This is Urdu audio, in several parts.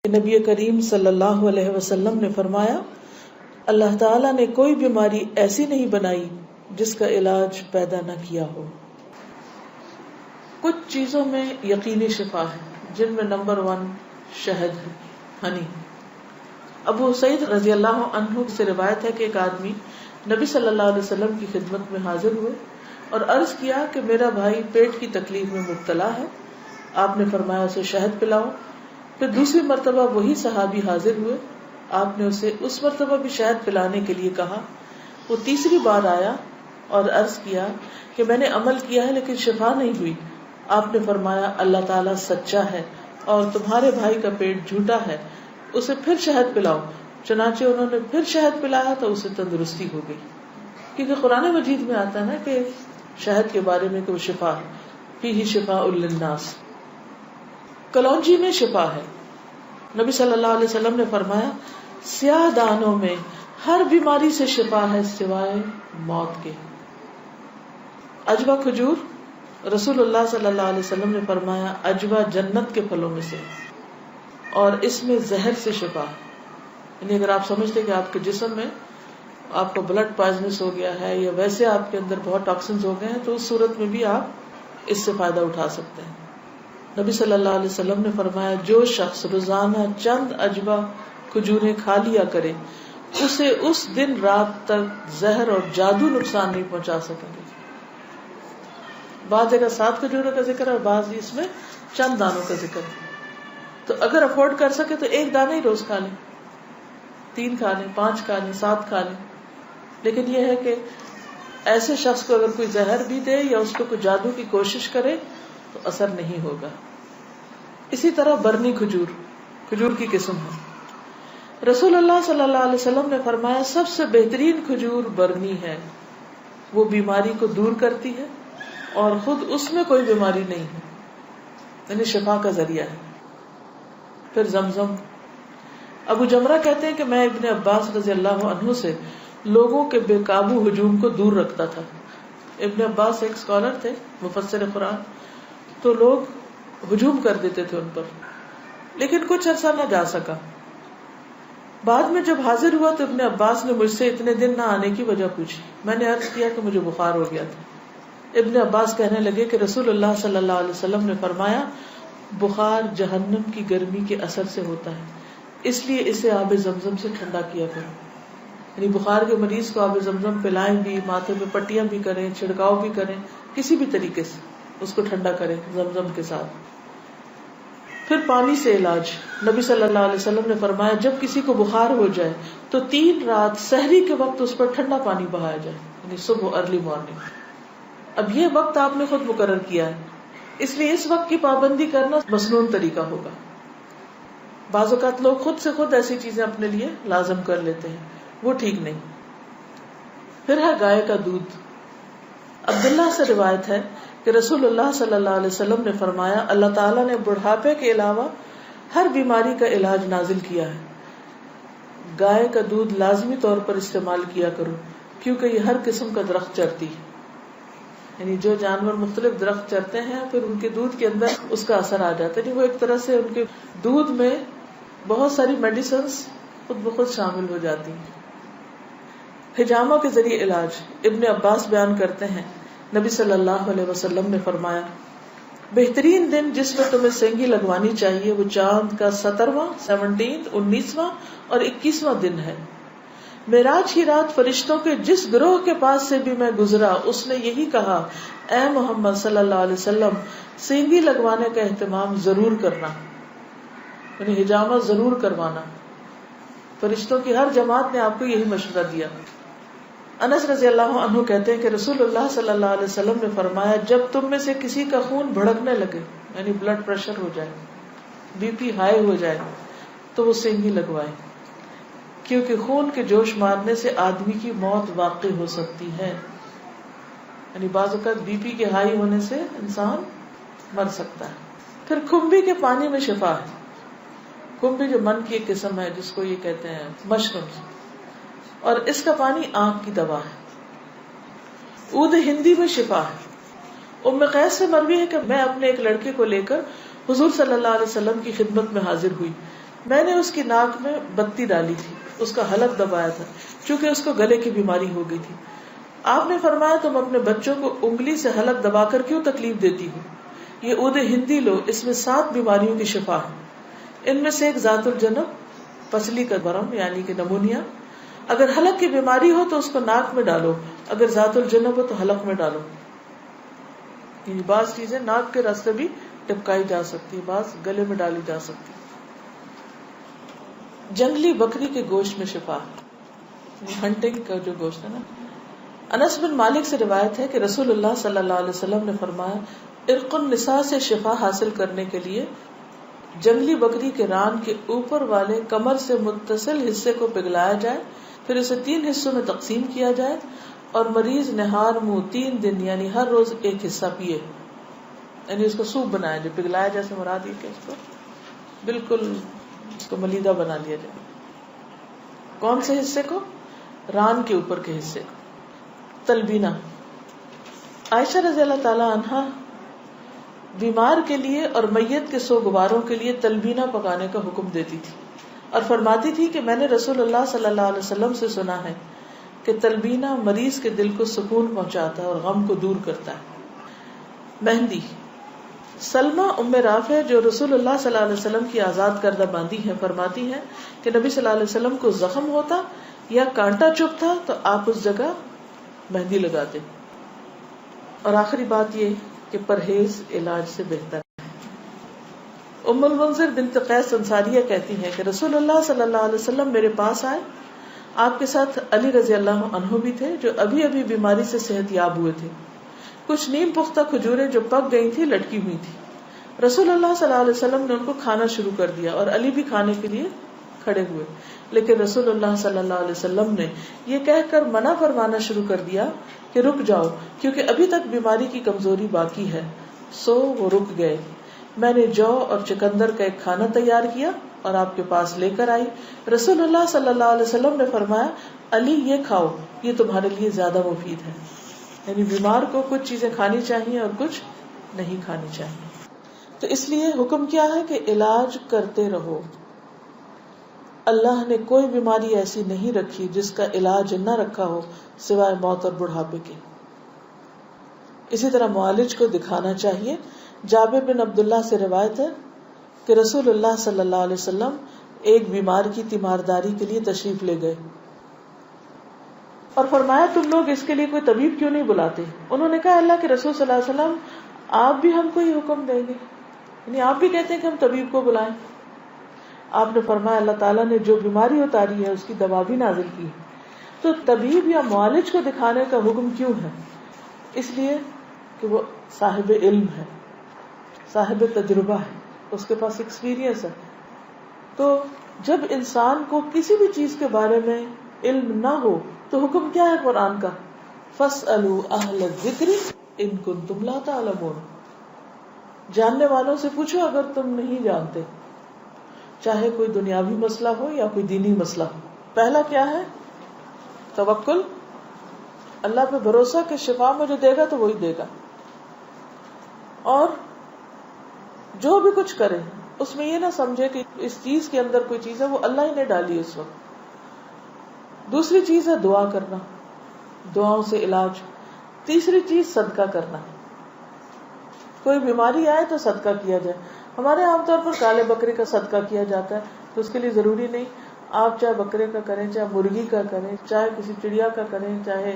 نبی کریم صلی اللہ علیہ وسلم نے فرمایا، اللہ تعالیٰ نے کوئی بیماری ایسی نہیں بنائی جس کا علاج پیدا نہ کیا ہو۔ کچھ چیزوں میں یقینی شفا ہے، جن میں نمبر 1 شہد ہے، ہنی۔ ابو سعید رضی اللہ عنہ سے روایت ہے کہ ایک آدمی نبی صلی اللہ علیہ وسلم کی خدمت میں حاضر ہوئے اور عرض کیا کہ میرا بھائی پیٹ کی تکلیف میں مبتلا ہے۔ آپ نے فرمایا اسے شہد پلاؤ۔ پھر دوسری مرتبہ وہی صحابی حاضر ہوئے، آپ نے اسے اس مرتبہ بھی شہد پلانے کے لیے کہا۔ وہ تیسری بار آیا اور عرض کیا کہ میں نے عمل کیا ہے لیکن شفا نہیں ہوئی۔ آپ نے فرمایا اللہ تعالیٰ سچا ہے اور تمہارے بھائی کا پیٹ جھوٹا ہے، اسے پھر شہد پلاؤ۔ چنانچہ انہوں نے پھر شہد پلایا تو اسے تندرستی ہو گئی۔ کیونکہ قرآن مجید میں آتا ہے نا کہ شہد کے بارے میں کہ وہ شفا ہے، فیہ شفاء للناس۔ کلونجی میں شفا ہے۔ نبی صلی اللہ علیہ وسلم نے فرمایا سیاہ دانوں میں ہر بیماری سے شفا ہے سوائے موت کے۔ عجوہ کھجور، رسول اللہ صلی اللہ علیہ وسلم نے فرمایا عجوہ جنت کے پھلوں میں سے اور اس میں زہر سے شفا ہے۔ یعنی اگر آپ سمجھتے کہ آپ کے جسم میں آپ کا بلڈ پوائزنس ہو گیا ہے یا ویسے آپ کے اندر بہت ٹاکسنز ہو گئے ہیں تو اس صورت میں بھی آپ اس سے فائدہ اٹھا سکتے ہیں۔ نبی صلی اللہ علیہ وسلم نے فرمایا جو شخص روزانہ چند عجوہ کھجوریں کھا لیا کرے اسے اس دن رات تک زہر اور جادو نقصان نہیں پہنچا سکیں گے۔ بعض جگہ 7 کھجوروں کا ذکر ہے اور بعض اس میں چند دانوں کا ذکر ہے۔ تو اگر افورڈ کر سکے تو ایک دانہ ہی روز کھا لیں، 3 کھا لیں، 5 کھا لیں، 7 کھا لیں۔ لیکن یہ ہے کہ ایسے شخص کو اگر کوئی زہر بھی دے یا اس کو کوئی جادو کی کوشش کرے تو اثر نہیں ہوگا۔ اسی طرح برنی کھجور کی قسم ہے۔ رسول اللہ صلی اللہ علیہ وسلم نے فرمایا سب سے بہترین کھجور برنی ہے، وہ بیماری کو دور کرتی ہے اور خود اس میں کوئی بیماری نہیں ہے، یعنی شفا کا ذریعہ ہے۔ پھر زمزم۔ ابو جمرہ کہتے ہیں کہ میں ابن عباس رضی اللہ عنہ سے لوگوں کے بے قابو ہجوم کو دور رکھتا تھا۔ ابن عباس ایک اسکالر تھے، مفسر قرآن، تو لوگ ہجوم کر دیتے تھے ان پر، لیکن کچھ عرصہ نہ جا سکا۔ بعد میں جب حاضر ہوا تو ابن عباس نے مجھ سے اتنے دن نہ آنے کی وجہ پوچھی۔ میں نے عرض کیا کہ مجھے بخار ہو گیا تھا۔ ابن عباس کہنے لگے کہ رسول اللہ صلی اللہ علیہ وسلم نے فرمایا بخار جہنم کی گرمی کے اثر سے ہوتا ہے، اس لیے اسے آب زمزم سے ٹھنڈا کیا کرو۔ یعنی بخار کے مریض کو آب زمزم پلائیں بھی، ماتھے پہ پٹیاں بھی کریں، چھڑکاؤ بھی کریں، کسی بھی طریقے سے اس کو ٹھنڈا کریں زمزم کے ساتھ۔ پھر پانی سے علاج۔ نبی صلی اللہ علیہ وسلم نے فرمایا جب کسی کو بخار ہو جائے تو 3 رات سحری کے وقت اس پر ٹھنڈا پانی بہایا جائے، یعنی صبح ارلی مارننگ۔ اب یہ وقت آپ نے خود مقرر کیا ہے، اس لیے اس وقت کی پابندی کرنا مسنون طریقہ ہوگا۔ بعض اوقات لوگ خود سے خود ایسی چیزیں اپنے لیے لازم کر لیتے ہیں، وہ ٹھیک نہیں۔ پھر ہے گائے کا دودھ۔ عبداللہ سے روایت ہے کہ رسول اللہ صلی اللہ علیہ وسلم نے فرمایا اللہ تعالیٰ نے بڑھاپے کے علاوہ ہر بیماری کا علاج نازل کیا ہے۔ گائے کا دودھ لازمی طور پر استعمال کیا کرو کیونکہ یہ ہر قسم کا درخت چرتی ہے، یعنی جو جانور مختلف درخت چرتے ہیں پھر ان کے دودھ کے اندر اس کا اثر آ جاتا ہے، وہ ایک طرح سے ان کے دودھ میں بہت ساری میڈیسنز خود بخود شامل ہو جاتی ہیں۔ حجامہ کے ذریعے علاج۔ ابن عباس بیان کرتے ہیں نبی صلی اللہ علیہ وسلم نے فرمایا بہترین دن جس میں تمہیں سینگی لگوانی چاہیے وہ چاند کا 17واں، 19واں اور 21واں دن ہے۔ معراج کی رات فرشتوں کے جس گروہ کے پاس سے بھی میں گزرا اس نے یہی کہا اے محمد صلی اللہ علیہ وسلم سینگی لگوانے کا اہتمام ضرور کرنا، یعنی حجامہ ضرور کروانا۔ فرشتوں کی ہر جماعت نے آپ کو یہی مشورہ دیا۔ انس رضی اللہ عنہ کہتے ہیں کہ رسول اللہ صلی اللہ علیہ وسلم نے فرمایا جب تم میں سے کسی کا خون بھڑکنے لگے، یعنی بلڈ پریشر ہو جائے، بی پی ہائی ہو جائے، تو وہ سینگی لگوائے، کیونکہ خون کے جوش مارنے سے آدمی کی موت واقع ہو سکتی ہے۔ یعنی بعض اوقات بی پی کے ہائی ہونے سے انسان مر سکتا ہے۔ پھر کھمبی کے پانی میں شفا ہے۔ کھمبی جو من کی ایک قسم ہے جس کو یہ کہتے ہیں مشروم، اور اس کا پانی آنکھ کی دوا ہے۔ عود ہندی میں شفا ہے۔ ام قیس سے مروی ہے کہ میں اپنے ایک لڑکے کو لے کر حضور صلی اللہ علیہ وسلم کی خدمت میں حاضر ہوئی۔ میں نے اس کی ناک میں بتی ڈالی تھی، اس کا حلق دبایا تھا، چونکہ اس کو گلے کی بیماری ہو گئی تھی. آپ نے فرمایا تم اپنے بچوں کو انگلی سے حلق دبا کر کیوں تکلیف دیتی ہو؟ یہ عود ہندی لو، اس میں 7 بیماریوں کی شفا ہے. ان میں سے ایک ذات الجنب، پسلی کا ورم یعنی کہ نمونیا. اگر حلق کی بیماری ہو تو اس کو ناک میں ڈالو، اگر ذات الجنب ہو تو حلق میں ڈالو. یعنی بعض چیزیں ناک کے راستے بھی ٹپکائی جا سکتی، بعض گلے میں ڈالی جا سکتی. جنگلی بکری کے گوشت میں شفا، ہنٹنگ کا جو گوشت ہے نا. انس بن مالک سے روایت ہے کہ رسول اللہ صلی اللہ علیہ وسلم نے فرمایا ارق النساء سے شفا حاصل کرنے کے لیے جنگلی بکری کے ران کے اوپر والے کمر سے متصل حصے کو پگھلایا جائے، پھر اسے 3 حصوں میں تقسیم کیا جائے اور مریض نہار منہ 3 دن یعنی ہر روز ایک حصہ پیے. یعنی اس کو سوپ بنایا جائے، پگھلایا جیسے مراد یہ کہ اس کو بالکل اس کو ملیدہ بنا لیا جائے. کون سے حصے کو؟ ران کے اوپر کے حصے کو. تلبینہ. عائشہ رضی اللہ تعالی عنہا بیمار کے لیے اور میت کے سوگواروں کے لیے تلبینہ پکانے کا حکم دیتی تھی اور فرماتی تھی کہ میں نے رسول اللہ صلی اللہ علیہ وسلم سے سنا ہے کہ تلبینہ مریض کے دل کو سکون پہنچاتا ہے اور غم کو دور کرتا ہے. مہندی. سلمہ ام رافع جو رسول اللہ صلی اللہ علیہ وسلم کی آزاد کردہ باندی ہیں فرماتی ہیں کہ نبی صلی اللہ علیہ وسلم کو زخم ہوتا یا کانٹا چبھتا تو آپ اس جگہ مہندی لگاتے. اور آخری بات یہ کہ پرہیز علاج سے بہتر ہے. ام المنذر بنت قیس انصاریہ کہتی ہیں کہ رسول اللہ صلی اللہ علیہ وسلم میرے پاس آئے. آپ کے ساتھ علی رضی اللہ عنہ بھی تھے جو ابھی ابھی بیماری سے صحت یاب ہوئے تھے. کچھ نیم پختہ کھجوریں جو پک گئی تھی لٹکی ہوئی تھی. رسول اللہ صلی اللہ علیہ وسلم نے ان کو کھانا شروع کر دیا اور علی بھی کھانے کے لیے کھڑے ہوئے، لیکن رسول اللہ صلی اللہ علیہ وسلم نے یہ کہہ کر منع فرمانا شروع کر دیا کہ رک جاؤ کیونکہ ابھی تک بیماری کی کمزوری باقی ہے. سو وہ رک گئے. میں نے جو اور چکندر کا ایک کھانا تیار کیا اور آپ کے پاس لے کر آئی. رسول اللہ صلی اللہ علیہ وسلم نے فرمایا علی یہ کھاؤ، یہ تمہارے لیے زیادہ مفید ہے. یعنی بیمار کو کچھ چیزیں کھانی چاہیے اور کچھ نہیں کھانی چاہیے. تو اس لیے حکم کیا ہے کہ علاج کرتے رہو. اللہ نے کوئی بیماری ایسی نہیں رکھی جس کا علاج نہ رکھا ہو سوائے موت اور بڑھاپے کے. اسی طرح معالج کو دکھانا چاہیے. جابر بن عبداللہ سے روایت ہے کہ رسول اللہ صلی اللہ علیہ وسلم ایک بیمار کی تیمارداری کے لیے تشریف لے گئے اور فرمایا تم لوگ اس کے لیے کوئی طبیب کیوں نہیں بلاتے؟ انہوں نے کہا اللہ کے رسول صلی اللہ علیہ وسلم آپ بھی ہم کو ہی حکم دیں گے، یعنی آپ بھی کہتے ہیں کہ ہم طبیب کو بلائیں. آپ نے فرمایا اللہ تعالیٰ نے جو بیماری اتاری ہے اس کی دوا بھی نازل کی. تو طبیب یا معالج کو دکھانے کا حکم کیوں ہے؟ اس لیے کہ وہ صاحب علم ہے، صاحب تجربہ ہے، اس کے پاس ایکسپیرینس ہے. تو جب انسان کو کسی بھی چیز کے بارے میں علم نہ ہو تو حکم کیا ہے قرآن کا؟ فَاسْأَلُوا أَهْلَ الذِّكْرِ إِن كُنتُمْ لَا تَعْلَمُونَ. جاننے والوں سے پوچھو اگر تم نہیں جانتے، چاہے کوئی دنیاوی مسئلہ ہو یا کوئی دینی مسئلہ ہو. پہلا کیا ہے؟ توکل، اللہ پہ بھروسہ کہ شفا مجھے دے گا تو وہی دے گا. اور جو بھی کچھ کرے اس میں یہ نہ سمجھے کہ اس چیز کے اندر کوئی چیز ہے، وہ اللہ ہی نے ڈالی اس وقت. دوسری چیز ہے دعا کرنا، دعاؤں سے علاج. تیسری چیز صدقہ کرنا. کوئی بیماری آئے تو صدقہ کیا جائے. ہمارے عام طور پر کالے بکرے کا صدقہ کیا جاتا ہے، تو اس کے لیے ضروری نہیں آپ چاہے بکرے کا کریں، چاہے مرغی کا کریں، چاہے کسی چڑیا کا کریں، چاہے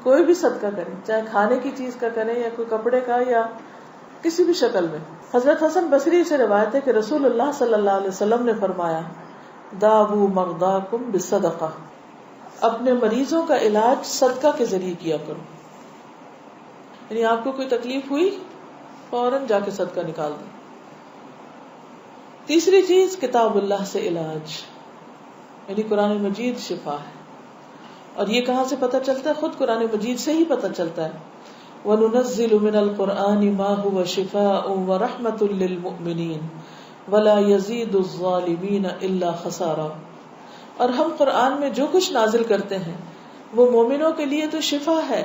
کوئی بھی صدقہ کریں، چاہے کھانے کی چیز کا کریں یا کوئی کپڑے کا یا کسی بھی شکل میں. حضرت حسن بصری سے روایت ہے کہ رسول اللہ صلی اللہ علیہ وسلم نے فرمایا داؤ مرضاکم بالصدقہ، اپنے مریضوں کا علاج صدقہ کے ذریعے کیا کرو. یعنی آپ کو کوئی تکلیف ہوئی فوراً جا کے صدقہ نکال دیں. تیسری چیز کتاب اللہ سے علاج، یعنی قرآن مجید شفا ہے. اور یہ کہاں سے پتہ چلتا ہے؟ خود قرآن مجید سے ہی پتہ چلتا ہے. وَنُنَزِّلُ مِنَ الْقُرْآنِ مَا هُوَ شِفَاءٌ وَرَحْمَةٌ لِّلْمُؤْمِنِينَ وَلَا يَزِيدُ الظَّالِمِينَ إِلَّا خَسَارًا. اور ہم قرآن میں جو کچھ نازل کرتے ہیں وہ مومنوں کے لیے تو شفا ہے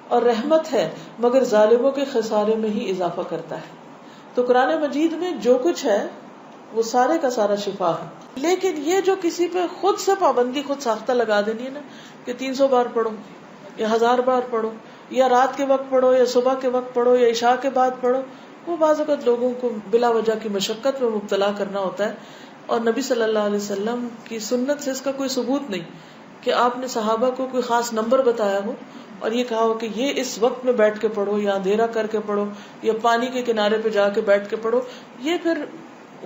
اور رحمت ہے، مگر ظالموں کے خسارے میں ہی اضافہ کرتا ہے. تو قرآن مجید میں جو کچھ ہے وہ سارے کا سارا شفا ہے. لیکن یہ جو کسی پہ خود سے پابندی خود ساختہ لگا دینی ہے نا کہ 300 بار پڑھو یا 1000 بار پڑھو یا رات کے وقت پڑھو یا صبح کے وقت پڑھو یا عشاء کے بعد پڑھو، وہ بعض اوقات لوگوں کو بلا وجہ کی مشقت میں مبتلا کرنا ہوتا ہے. اور نبی صلی اللہ علیہ وسلم کی سنت سے اس کا کوئی ثبوت نہیں کہ آپ نے صحابہ کو کوئی خاص نمبر بتایا ہو اور یہ کہا ہو کہ یہ اس وقت میں بیٹھ کے پڑھو یا اندھیرا کر کے پڑھو یا پانی کے کنارے پہ جا کے بیٹھ کے پڑھو. یہ پھر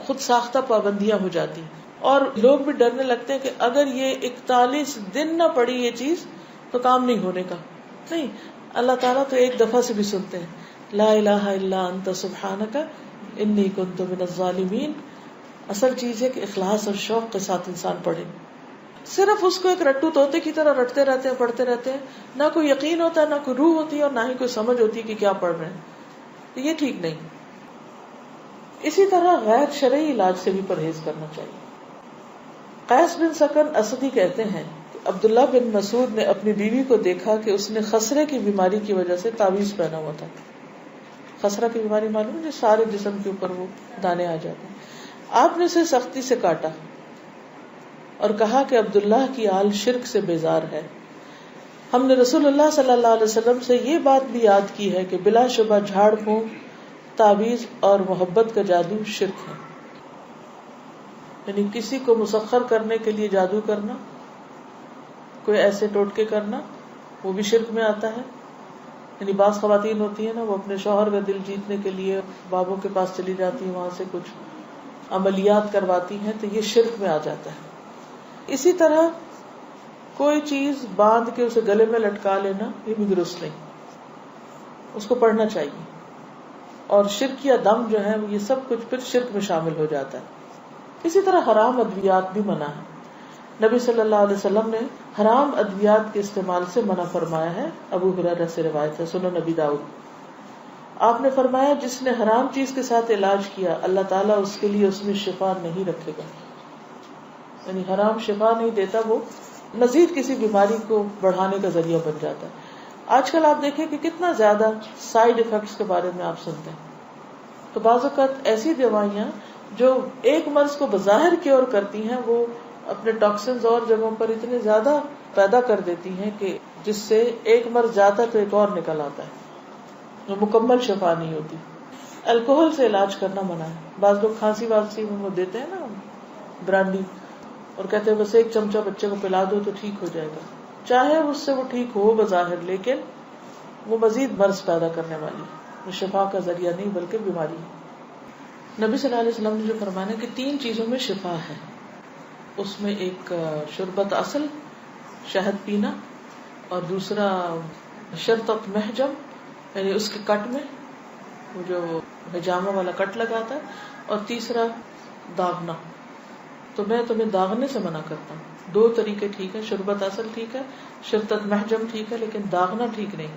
خود ساختہ پابندیاں ہو جاتی ہیں اور لوگ بھی ڈرنے لگتے ہیں کہ اگر یہ 41 دن نہ پڑی یہ چیز تو کام نہیں ہونے کا. نہیں، اللہ تعالیٰ تو ایک دفعہ سے بھی سنتے ہیں. لا الہ الا انت سبحانک انی کنت من الظالمین. اصل چیز ہے کہ اخلاص اور شوق کے ساتھ انسان پڑھے. صرف اس کو ایک رٹو طوطے کی طرح رٹتے رہتے ہیں، پڑھتے رہتے ہیں، نہ کوئی یقین ہوتا ہے، نہ کوئی روح ہوتی ہے اور نہ ہی کوئی سمجھ ہوتی ہے کہ کیا پڑھ رہے ہیں. یہ ٹھیک نہیں. اسی طرح غیر شرعی علاج سے بھی پرہیز کرنا چاہیے. قیس بن سکن اسدی کہتے ہیں کہ عبداللہ بن مسعود نے اپنی بیوی کو دیکھا کہ اس نے خسرے کی بیماری کی وجہ سے تعویذ پہنا ہوا تھا. خسرہ کی بیماری معلوم ہے، سارے جسم کے اوپر وہ دانے آ جاتے ہیں. آپ نے اسے سختی سے کاٹا اور کہا کہ عبداللہ کی آل شرک سے بیزار ہے. ہم نے رسول اللہ صلی اللہ علیہ وسلم سے یہ بات بھی یاد کی ہے کہ بلا شبہ جھاڑ پھونک، تعویذ اور محبت کا جادو شرک ہے. یعنی کسی کو مسخر کرنے کے لیے جادو کرنا، کوئی ایسے ٹوٹکے کرنا، وہ بھی شرک میں آتا ہے. یعنی بعض خواتین ہوتی ہیں نا، وہ اپنے شوہر کا دل جیتنے کے لیے بابوں کے پاس چلی جاتی ہیں، وہاں سے کچھ عملیات کرواتی ہیں، تو یہ شرک میں آ جاتا ہے. اسی طرح کوئی چیز باندھ کے اسے گلے میں لٹکا لینا، یہ بھی درست نہیں. اس کو پڑھنا چاہیے. اور شرک یا دم جو ہے یہ سب کچھ پھر شرک میں شامل ہو جاتا ہے. اسی طرح حرام ادویات بھی منع ہے. نبی صلی اللہ علیہ وسلم نے حرام ادویات کے استعمال سے منع فرمایا ہے. ابو ہریرہ سے روایت ہے، سنن نبی داؤد. آپ نے فرمایا جس نے حرام چیز کے ساتھ علاج کیا اللہ تعالیٰ اس کے لیے اس میں شفا نہیں رکھے گا. یعنی حرام شفا نہیں دیتا، وہ مزید کسی بیماری کو بڑھانے کا ذریعہ بن جاتا ہے. آج کل آپ دیکھیں کہ کتنا زیادہ سائیڈ ایفیکٹس کے بارے میں آپ سنتے ہیں. تو بعض اوقات ایسی دوائیاں جو ایک مرض کو بظاہر کیور کرتی ہیں، وہ اپنے ٹاکسنز اور جگہوں پر اتنے زیادہ پیدا کر دیتی ہیں کہ جس سے ایک مرض جاتا ہے تو ایک اور نکل آتا ہے، جو مکمل شفا نہیں ہوتی. الکوہل سے علاج کرنا منع ہے. بعض لوگ کھانسی وانسی میں وہ دیتے ہیں نا برانڈی، اور کہتے ہیں بس ایک چمچہ بچے کو پلا دو تو ٹھیک ہو جائے گا. چاہے اس سے وہ ٹھیک ہو بظاہر، لیکن وہ مزید مرض پیدا کرنے والی، وہ شفا کا ذریعہ نہیں بلکہ بیماری ہے. نبی صلی اللہ علیہ وسلم نے جو فرمایا کہ 3 چیزوں میں شفا ہے، اس میں ایک شربت اصل، شہد پینا، اور دوسرا شرطت محجم، یعنی اس کے کٹ میں وہ جو حجامہ والا کٹ لگاتا ہے، اور تیسرا داغنا. تو میں تمہیں داغنے سے منع کرتا ہوں. 2 طریقے ٹھیک ہے، شربت اصل ٹھیک ہے، شرطت محجم ٹھیک ہے، لیکن داغنا ٹھیک نہیں.